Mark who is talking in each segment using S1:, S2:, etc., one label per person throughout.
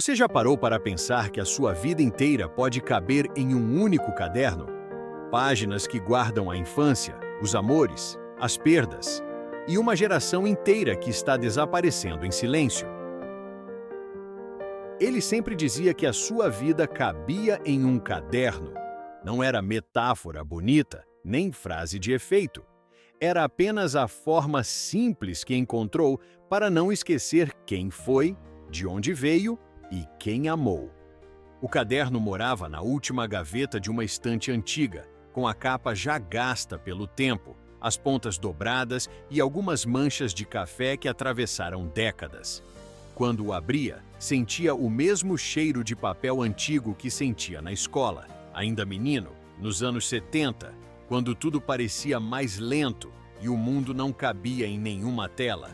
S1: Você já parou para pensar que a sua vida inteira pode caber em um único caderno? Páginas que guardam a infância, os amores, as perdas e uma geração inteira que está desaparecendo em silêncio. Ele sempre dizia que a sua vida cabia em um caderno. Não era metáfora bonita, nem frase de efeito. Era apenas a forma simples que encontrou para não esquecer quem foi, de onde veio e quem amou. O caderno morava na última gaveta de uma estante antiga, com a capa já gasta pelo tempo, as pontas dobradas e algumas manchas de café que atravessaram décadas. Quando o abria, sentia o mesmo cheiro de papel antigo que sentia na escola, ainda menino, nos anos 70, quando tudo parecia mais lento e o mundo não cabia em nenhuma tela.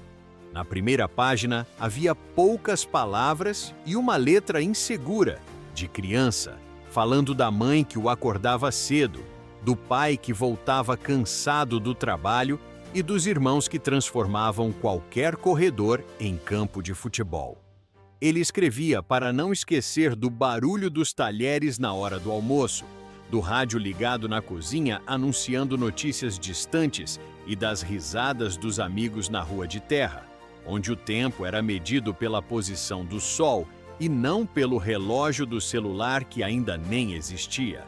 S1: Na primeira página, havia poucas palavras e uma letra insegura, de criança, falando da mãe que o acordava cedo, do pai que voltava cansado do trabalho e dos irmãos que transformavam qualquer corredor em campo de futebol. Ele escrevia para não esquecer do barulho dos talheres na hora do almoço, do rádio ligado na cozinha anunciando notícias distantes e das risadas dos amigos na rua de terra, onde o tempo era medido pela posição do sol e não pelo relógio do celular que ainda nem existia.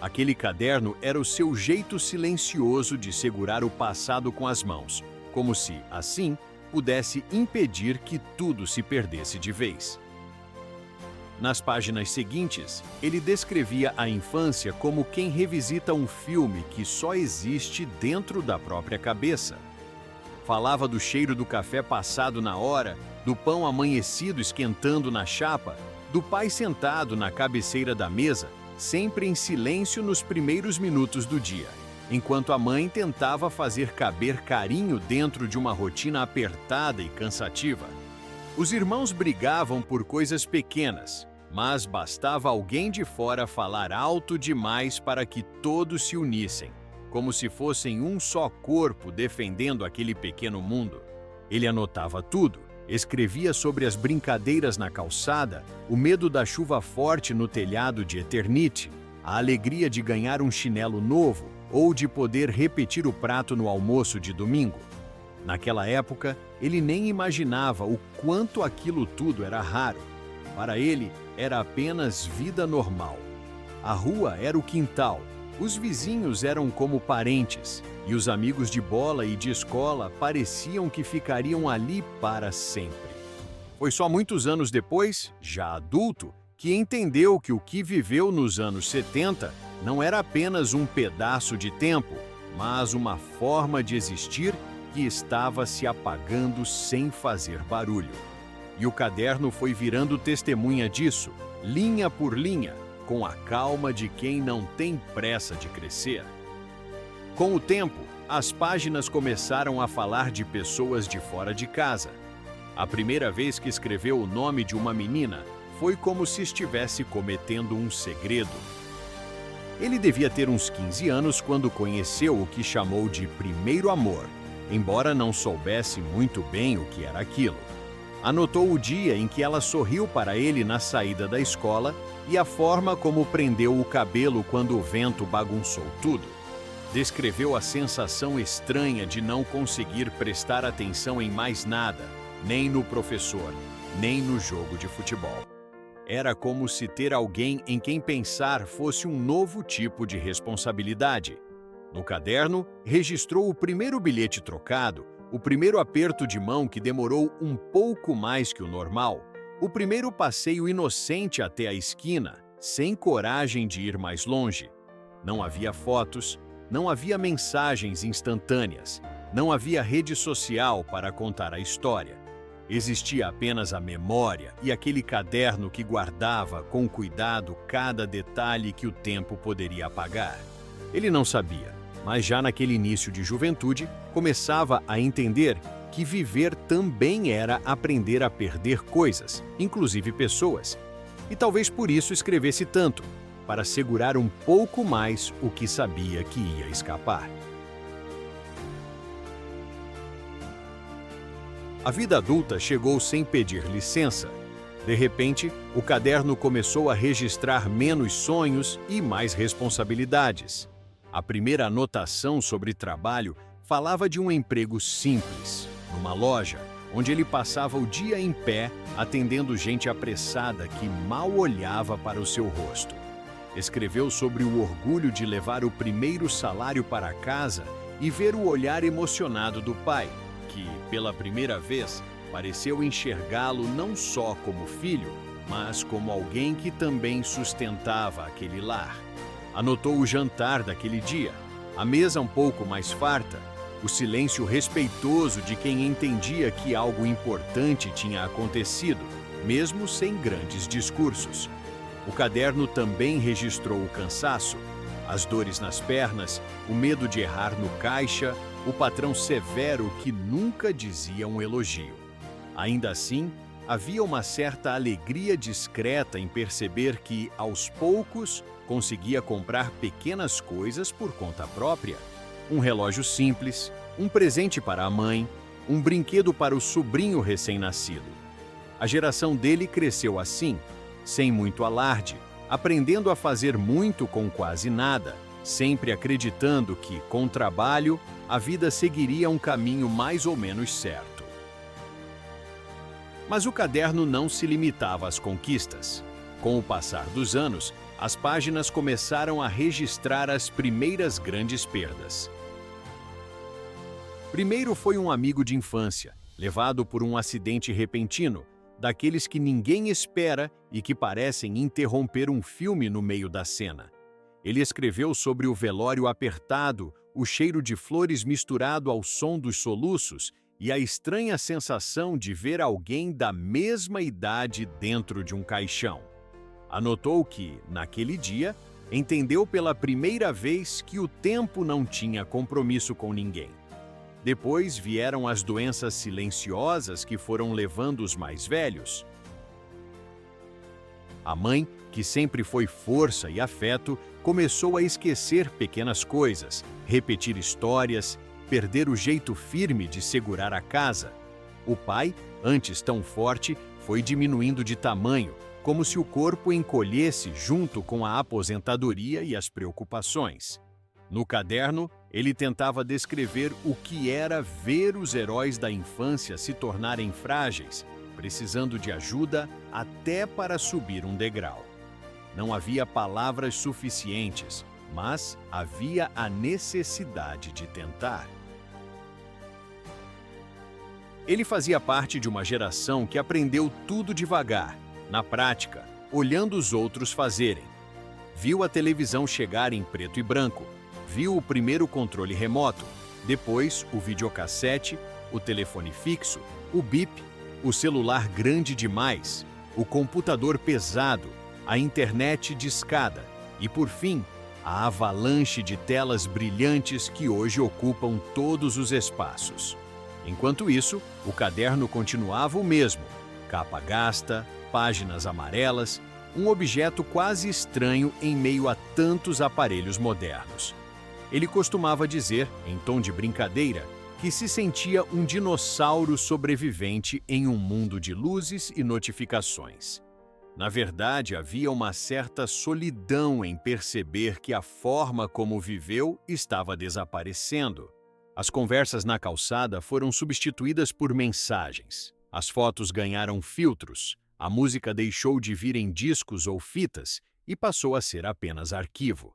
S1: Aquele caderno era o seu jeito silencioso de segurar o passado com as mãos, como se, assim, pudesse impedir que tudo se perdesse de vez. Nas páginas seguintes, ele descrevia a infância como quem revisita um filme que só existe dentro da própria cabeça. Falava do cheiro do café passado na hora, do pão amanhecido esquentando na chapa, do pai sentado na cabeceira da mesa, sempre em silêncio nos primeiros minutos do dia, enquanto a mãe tentava fazer caber carinho dentro de uma rotina apertada e cansativa. Os irmãos brigavam por coisas pequenas, mas bastava alguém de fora falar alto demais para que todos se unissem, como se fossem um só corpo defendendo aquele pequeno mundo. Ele anotava tudo, escrevia sobre as brincadeiras na calçada, o medo da chuva forte no telhado de Eternite, a alegria de ganhar um chinelo novo ou de poder repetir o prato no almoço de domingo. Naquela época, ele nem imaginava o quanto aquilo tudo era raro. Para ele, era apenas vida normal. A rua era o quintal, os vizinhos eram como parentes, e os amigos de bola e de escola pareciam que ficariam ali para sempre. Foi só muitos anos depois, já adulto, que entendeu que o que viveu nos anos 70 não era apenas um pedaço de tempo, mas uma forma de existir que estava se apagando sem fazer barulho. E o caderno foi virando testemunha disso, linha por linha, com a calma de quem não tem pressa de crescer. Com o tempo, as páginas começaram a falar de pessoas de fora de casa. A primeira vez que escreveu o nome de uma menina foi como se estivesse cometendo um segredo. Ele devia ter uns 15 anos quando conheceu o que chamou de primeiro amor, embora não soubesse muito bem o que era aquilo. Anotou o dia em que ela sorriu para ele na saída da escola e a forma como prendeu o cabelo quando o vento bagunçou tudo. Descreveu a sensação estranha de não conseguir prestar atenção em mais nada, nem no professor, nem no jogo de futebol. Era como se ter alguém em quem pensar fosse um novo tipo de responsabilidade. No caderno, registrou o primeiro bilhete trocado, o primeiro aperto de mão que demorou um pouco mais que o normal, o primeiro passeio inocente até a esquina, sem coragem de ir mais longe. Não havia fotos, não havia mensagens instantâneas, não havia rede social para contar a história. Existia apenas a memória e aquele caderno que guardava com cuidado cada detalhe que o tempo poderia apagar. Ele não sabia, mas já naquele início de juventude, começava a entender que viver também era aprender a perder coisas, inclusive pessoas. E talvez por isso escrevesse tanto, para segurar um pouco mais o que sabia que ia escapar. A vida adulta chegou sem pedir licença. De repente, o caderno começou a registrar menos sonhos e mais responsabilidades. A primeira anotação sobre trabalho falava de um emprego simples, numa loja, onde ele passava o dia em pé, atendendo gente apressada que mal olhava para o seu rosto. Escreveu sobre o orgulho de levar o primeiro salário para casa e ver o olhar emocionado do pai, que, pela primeira vez, pareceu enxergá-lo não só como filho, mas como alguém que também sustentava aquele lar. Anotou o jantar daquele dia, a mesa um pouco mais farta, o silêncio respeitoso de quem entendia que algo importante tinha acontecido, mesmo sem grandes discursos. O caderno também registrou o cansaço, as dores nas pernas, o medo de errar no caixa, o patrão severo que nunca dizia um elogio. Ainda assim, havia uma certa alegria discreta em perceber que, aos poucos, conseguia comprar pequenas coisas por conta própria. Um relógio simples, um presente para a mãe, um brinquedo para o sobrinho recém-nascido. A geração dele cresceu assim, sem muito alarde, aprendendo a fazer muito com quase nada, sempre acreditando que, com trabalho, a vida seguiria um caminho mais ou menos certo. Mas o caderno não se limitava às conquistas. Com o passar dos anos, as páginas começaram a registrar as primeiras grandes perdas. Primeiro foi um amigo de infância, levado por um acidente repentino, daqueles que ninguém espera e que parecem interromper um filme no meio da cena. Ele escreveu sobre o velório apertado, o cheiro de flores misturado ao som dos soluços e a estranha sensação de ver alguém da mesma idade dentro de um caixão. Anotou que, naquele dia, entendeu pela primeira vez que o tempo não tinha compromisso com ninguém. Depois vieram as doenças silenciosas que foram levando os mais velhos. A mãe, que sempre foi força e afeto, começou a esquecer pequenas coisas, repetir histórias, perder o jeito firme de segurar a casa. O pai, antes tão forte, foi diminuindo de tamanho, como se o corpo encolhesse junto com a aposentadoria e as preocupações. No caderno, ele tentava descrever o que era ver os heróis da infância se tornarem frágeis, precisando de ajuda até para subir um degrau. Não havia palavras suficientes, mas havia a necessidade de tentar. Ele fazia parte de uma geração que aprendeu tudo devagar, na prática, olhando os outros fazerem. Viu a televisão chegar em preto e branco, viu o primeiro controle remoto, depois o videocassete, o telefone fixo, o bip, o celular grande demais, o computador pesado, a internet discada e, por fim, a avalanche de telas brilhantes que hoje ocupam todos os espaços. Enquanto isso, o caderno continuava o mesmo, capa gasta, páginas amarelas, um objeto quase estranho em meio a tantos aparelhos modernos. Ele costumava dizer, em tom de brincadeira, que se sentia um dinossauro sobrevivente em um mundo de luzes e notificações. Na verdade, havia uma certa solidão em perceber que a forma como viveu estava desaparecendo. As conversas na calçada foram substituídas por mensagens. As fotos ganharam filtros, a música deixou de vir em discos ou fitas e passou a ser apenas arquivo.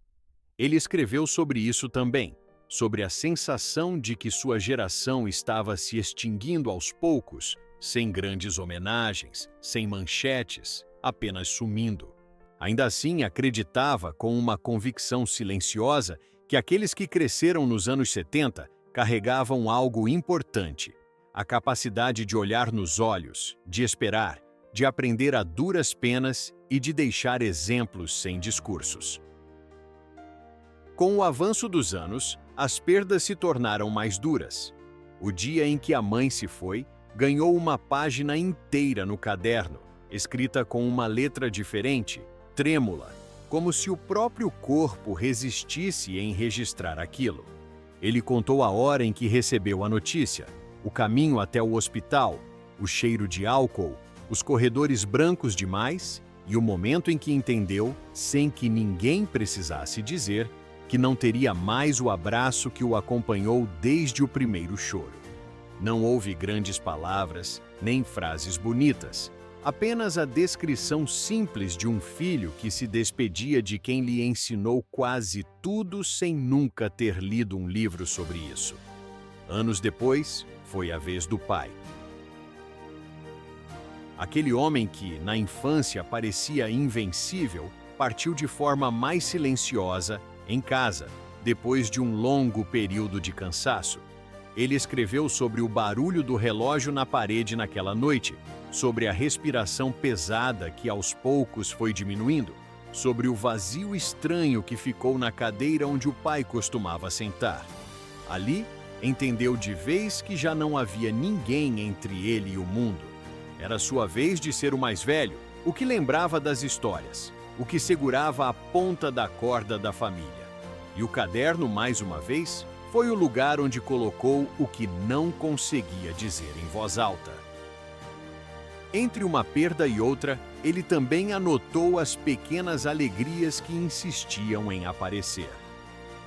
S1: Ele escreveu sobre isso também, sobre a sensação de que sua geração estava se extinguindo aos poucos, sem grandes homenagens, sem manchetes, apenas sumindo. Ainda assim, acreditava com uma convicção silenciosa que aqueles que cresceram nos anos 70 carregavam algo importante: a capacidade de olhar nos olhos, de esperar, de aprender a duras penas e de deixar exemplos sem discursos. Com o avanço dos anos, as perdas se tornaram mais duras. O dia em que a mãe se foi, ganhou uma página inteira no caderno, escrita com uma letra diferente, trêmula, como se o próprio corpo resistisse em registrar aquilo. Ele contou a hora em que recebeu a notícia, o caminho até o hospital, o cheiro de álcool, os corredores brancos demais e o momento em que entendeu, sem que ninguém precisasse dizer, que não teria mais o abraço que o acompanhou desde o primeiro choro. Não houve grandes palavras, nem frases bonitas, apenas a descrição simples de um filho que se despedia de quem lhe ensinou quase tudo sem nunca ter lido um livro sobre isso. Anos depois, foi a vez do pai. Aquele homem que, na infância, parecia invencível, partiu de forma mais silenciosa, em casa, depois de um longo período de cansaço. Ele escreveu sobre o barulho do relógio na parede naquela noite, sobre a respiração pesada que aos poucos foi diminuindo, sobre o vazio estranho que ficou na cadeira onde o pai costumava sentar. Ali, entendeu de vez que já não havia ninguém entre ele e o mundo. Era sua vez de ser o mais velho, o que lembrava das histórias, o que segurava a ponta da corda da família. E o caderno, mais uma vez, foi o lugar onde colocou o que não conseguia dizer em voz alta. Entre uma perda e outra, ele também anotou as pequenas alegrias que insistiam em aparecer.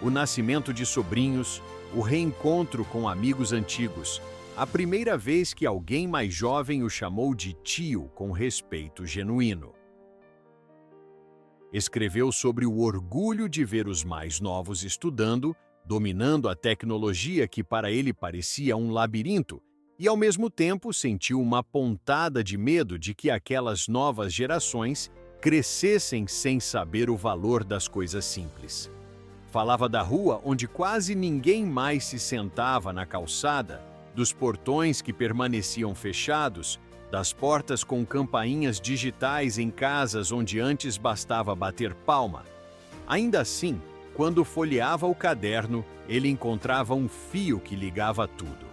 S1: O nascimento de sobrinhos, o reencontro com amigos antigos, a primeira vez que alguém mais jovem o chamou de tio com respeito genuíno. Escreveu sobre o orgulho de ver os mais novos estudando, dominando a tecnologia que para ele parecia um labirinto, e ao mesmo tempo sentiu uma pontada de medo de que aquelas novas gerações crescessem sem saber o valor das coisas simples. Falava da rua onde quase ninguém mais se sentava na calçada, dos portões que permaneciam fechados, das portas com campainhas digitais em casas onde antes bastava bater palma. Ainda assim, quando folheava o caderno, ele encontrava um fio que ligava tudo.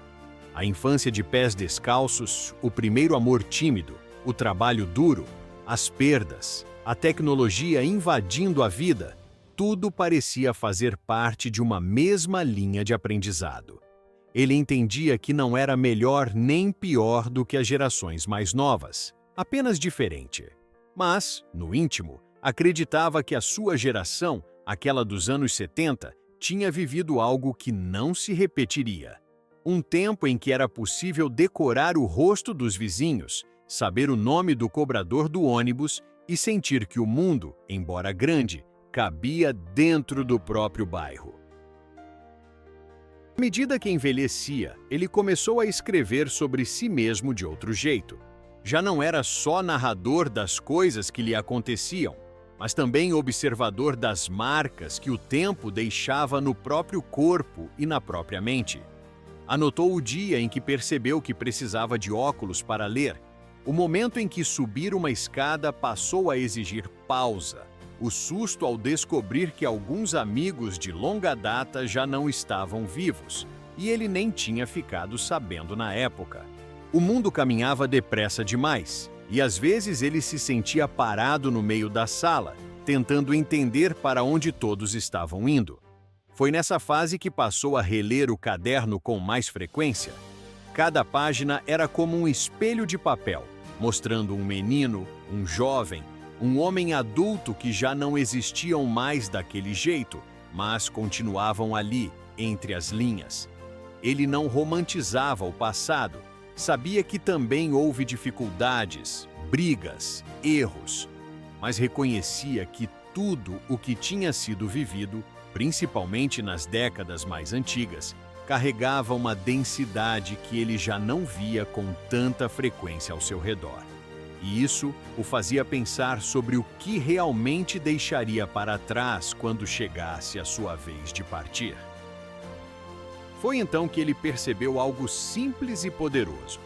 S1: A infância de pés descalços, o primeiro amor tímido, o trabalho duro, as perdas, a tecnologia invadindo a vida, tudo parecia fazer parte de uma mesma linha de aprendizado. Ele entendia que não era melhor nem pior do que as gerações mais novas, apenas diferente. Mas, no íntimo, acreditava que a sua geração, aquela dos anos 70, tinha vivido algo que não se repetiria. Um tempo em que era possível decorar o rosto dos vizinhos, saber o nome do cobrador do ônibus e sentir que o mundo, embora grande, cabia dentro do próprio bairro. À medida que envelhecia, ele começou a escrever sobre si mesmo de outro jeito. Já não era só narrador das coisas que lhe aconteciam, mas também observador das marcas que o tempo deixava no próprio corpo e na própria mente. Anotou o dia em que percebeu que precisava de óculos para ler, o momento em que subir uma escada passou a exigir pausa, o susto ao descobrir que alguns amigos de longa data já não estavam vivos, e ele nem tinha ficado sabendo na época. O mundo caminhava depressa demais, e às vezes ele se sentia parado no meio da sala, tentando entender para onde todos estavam indo. Foi nessa fase que passou a reler o caderno com mais frequência. Cada página era como um espelho de papel, mostrando um menino, um jovem, um homem adulto que já não existiam mais daquele jeito, mas continuavam ali, entre as linhas. Ele não romantizava o passado, sabia que também houve dificuldades, brigas, erros, mas reconhecia que tudo o que tinha sido vivido, principalmente nas décadas mais antigas, carregava uma densidade que ele já não via com tanta frequência ao seu redor. E isso o fazia pensar sobre o que realmente deixaria para trás quando chegasse a sua vez de partir. Foi então que ele percebeu algo simples e poderoso.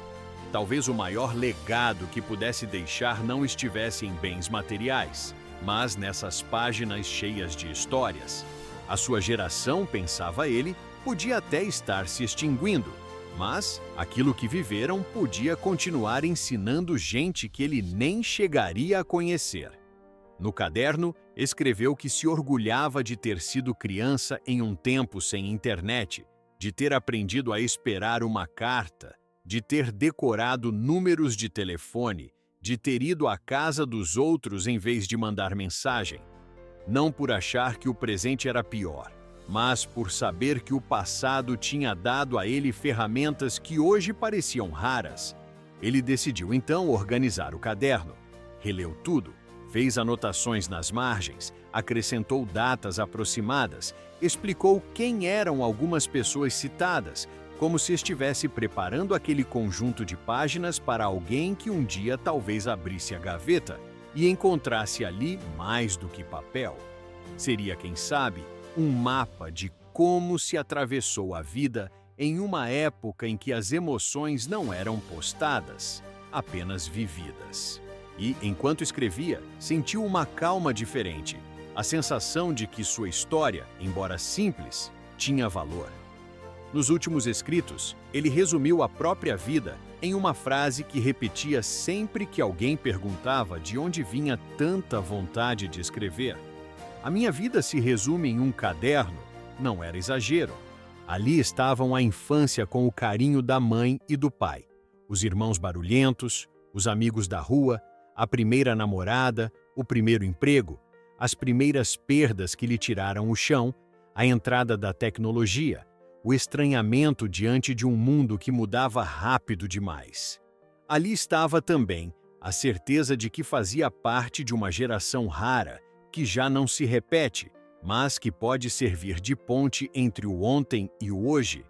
S1: Talvez o maior legado que pudesse deixar não estivesse em bens materiais, mas nessas páginas cheias de histórias. A sua geração, pensava ele, podia até estar se extinguindo, mas aquilo que viveram podia continuar ensinando gente que ele nem chegaria a conhecer. No caderno, escreveu que se orgulhava de ter sido criança em um tempo sem internet, de ter aprendido a esperar uma carta, de ter decorado números de telefone, de ter ido à casa dos outros em vez de mandar mensagem. Não por achar que o presente era pior, mas por saber que o passado tinha dado a ele ferramentas que hoje pareciam raras. Ele decidiu então organizar o caderno. Releu tudo, fez anotações nas margens, acrescentou datas aproximadas, explicou quem eram algumas pessoas citadas, como se estivesse preparando aquele conjunto de páginas para alguém que um dia talvez abrisse a gaveta e encontrasse ali mais do que papel. Seria, quem sabe, um mapa de como se atravessou a vida em uma época em que as emoções não eram postadas, apenas vividas. E, enquanto escrevia, sentiu uma calma diferente, a sensação de que sua história, embora simples, tinha valor. Nos últimos escritos, ele resumiu a própria vida em uma frase que repetia sempre que alguém perguntava de onde vinha tanta vontade de escrever. A minha vida se resume em um caderno, não era exagero. Ali estavam a infância com o carinho da mãe e do pai, os irmãos barulhentos, os amigos da rua, a primeira namorada, o primeiro emprego, as primeiras perdas que lhe tiraram o chão, a entrada da tecnologia, o estranhamento diante de um mundo que mudava rápido demais. Ali estava também a certeza de que fazia parte de uma geração rara, que já não se repete, mas que pode servir de ponte entre o ontem e o hoje.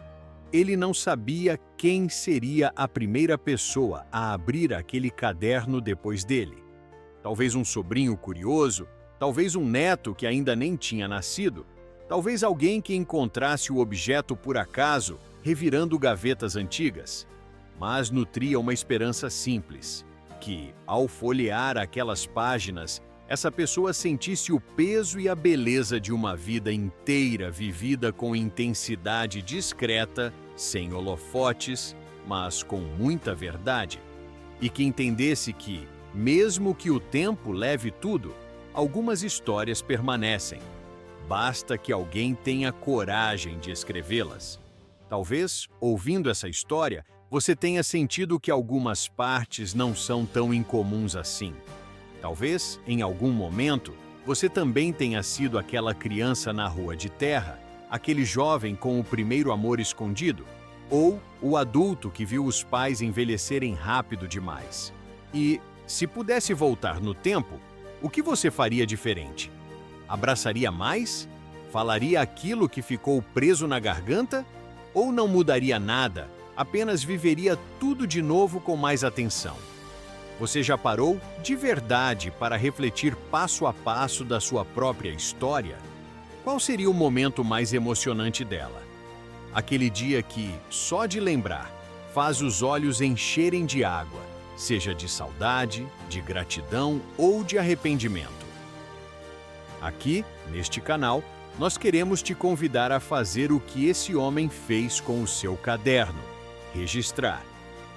S1: Ele não sabia quem seria a primeira pessoa a abrir aquele caderno depois dele. Talvez um sobrinho curioso, talvez um neto que ainda nem tinha nascido, talvez alguém que encontrasse o objeto por acaso, revirando gavetas antigas. Mas nutria uma esperança simples, que, ao folhear aquelas páginas, essa pessoa sentisse o peso e a beleza de uma vida inteira vivida com intensidade discreta, sem holofotes, mas com muita verdade. E que entendesse que, mesmo que o tempo leve tudo, algumas histórias permanecem. Basta que alguém tenha coragem de escrevê-las. Talvez, ouvindo essa história, você tenha sentido que algumas partes não são tão incomuns assim. Talvez, em algum momento, você também tenha sido aquela criança na rua de terra, aquele jovem com o primeiro amor escondido, ou o adulto que viu os pais envelhecerem rápido demais. E, se pudesse voltar no tempo, o que você faria diferente? Abraçaria mais? Falaria aquilo que ficou preso na garganta? Ou não mudaria nada, apenas viveria tudo de novo com mais atenção? Você já parou, de verdade, para refletir passo a passo da sua própria história? Qual seria o momento mais emocionante dela? Aquele dia que, só de lembrar, faz os olhos encherem de água, seja de saudade, de gratidão ou de arrependimento. Aqui, neste canal, nós queremos te convidar a fazer o que esse homem fez com o seu caderno: registrar.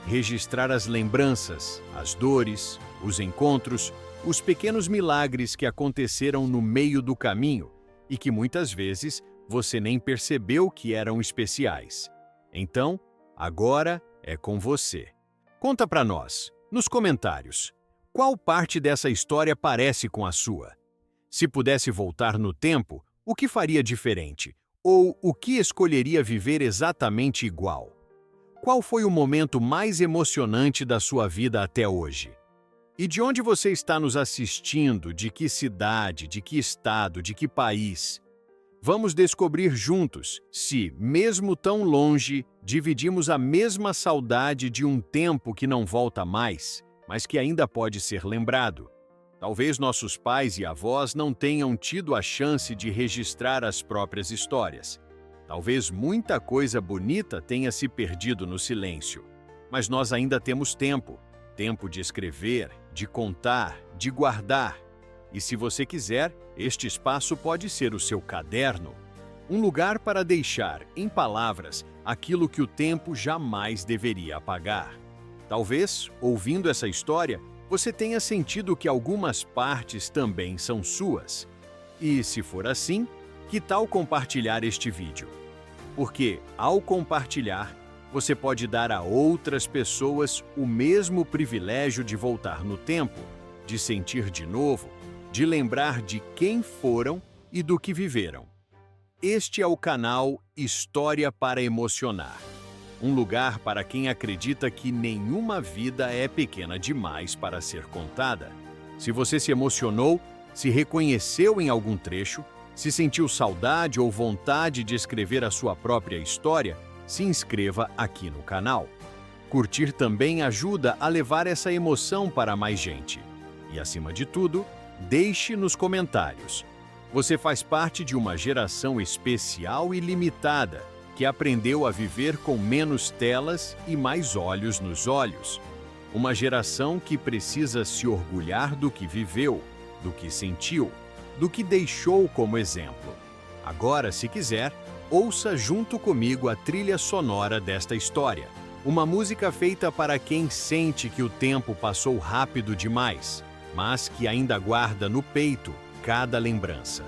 S1: Registrar as lembranças, as dores, os encontros, os pequenos milagres que aconteceram no meio do caminho e que muitas vezes você nem percebeu que eram especiais. Então, agora é com você. Conta pra nós, nos comentários, qual parte dessa história parece com a sua? Se pudesse voltar no tempo, o que faria diferente? Ou o que escolheria viver exatamente igual? Qual foi o momento mais emocionante da sua vida até hoje? E de onde você está nos assistindo? De que cidade, de que estado, de que país? Vamos descobrir juntos se, mesmo tão longe, dividimos a mesma saudade de um tempo que não volta mais, mas que ainda pode ser lembrado. Talvez nossos pais e avós não tenham tido a chance de registrar as próprias histórias. Talvez muita coisa bonita tenha se perdido no silêncio. Mas nós ainda temos tempo. Tempo de escrever, de contar, de guardar. E se você quiser, este espaço pode ser o seu caderno. Um lugar para deixar, em palavras, aquilo que o tempo jamais deveria apagar. Talvez, ouvindo essa história, você tenha sentido que algumas partes também são suas. E, se for assim, que tal compartilhar este vídeo? Porque, ao compartilhar, você pode dar a outras pessoas o mesmo privilégio de voltar no tempo, de sentir de novo, de lembrar de quem foram e do que viveram. Este é o canal História para Emocionar, um lugar para quem acredita que nenhuma vida é pequena demais para ser contada. Se você se emocionou, se reconheceu em algum trecho, se sentiu saudade ou vontade de escrever a sua própria história, se inscreva aqui no canal. Curtir também ajuda a levar essa emoção para mais gente. E, acima de tudo, deixe nos comentários. Você faz parte de uma geração especial e limitada, que aprendeu a viver com menos telas e mais olhos nos olhos. Uma geração que precisa se orgulhar do que viveu, do que sentiu, do que deixou como exemplo. Agora, se quiser, ouça junto comigo a trilha sonora desta história. Uma música feita para quem sente que o tempo passou rápido demais, mas que ainda guarda no peito cada lembrança.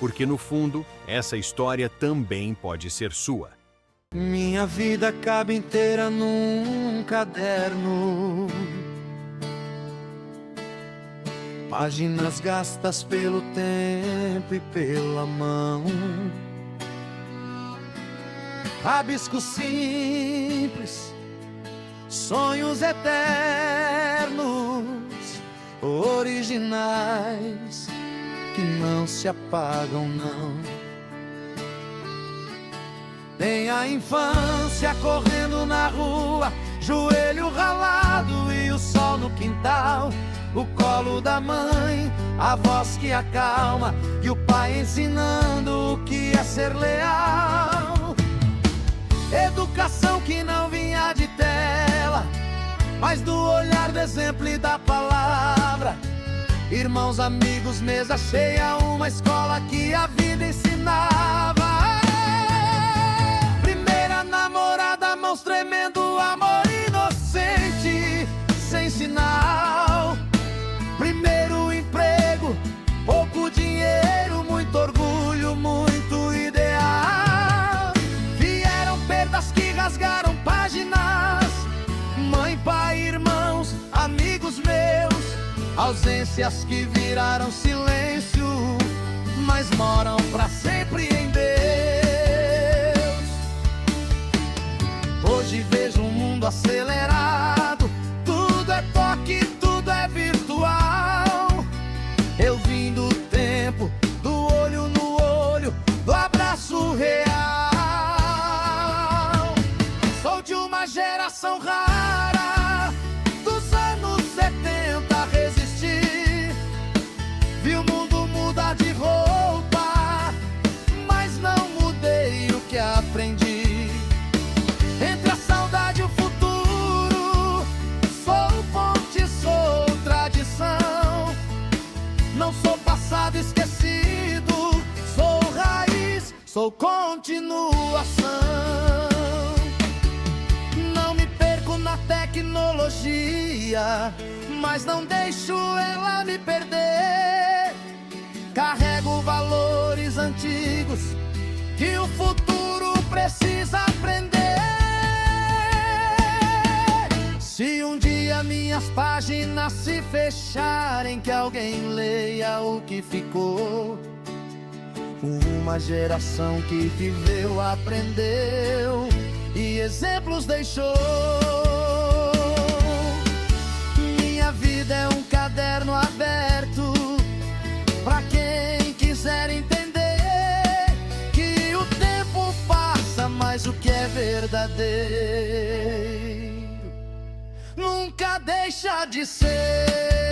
S1: Porque, no fundo, essa história também pode ser sua.
S2: Minha vida cabe inteira num caderno, páginas gastas pelo tempo e pela mão, rabiscos simples, sonhos eternos, originais, que não se apagam, não. Tem a infância correndo na rua, joelho ralado e o sol no quintal, o colo da mãe, a voz que acalma e o pai ensinando o que é ser leal. Educação que não vinha de tela, mas do olhar, do exemplo e da palavra. Irmãos, amigos, mesa cheia, uma escola que a vida ensinava. Primeira namorada, mãos tremendo, amor inocente, sem sinal. Primeiro emprego, pouco dinheiro, muito orgulho, muito ideal. Vieram perdas que rasgaram páginas, mãe, pai, irmãos, amigos meus. Ausências que viraram silêncio, mas moram pra sempre em Deus. Hoje vejo um mundo acelerado, tudo é toque, tudo é virtual. Eu vim do tempo, do olho no olho, do abraço real. Sou de uma geração rara, dos anos 70 resisti. Vi o mundo mudar de roupa, mas não mudei o que aprendi. Entre a saudade e o futuro, sou ponte, sou tradição. Não sou passado esquecido, sou raiz, sou continuação. Não me perco na tecnologia, mas não deixo ela me perder. Carrego valores antigos que o futuro precisa aprender. Se um dia minhas páginas se fecharem, que alguém leia o que ficou. Uma geração que viveu, aprendeu e exemplos deixou. Minha vida é um caderno aberto pra quem quiser entender que o tempo passa, mas o que é verdadeiro nunca deixa de ser.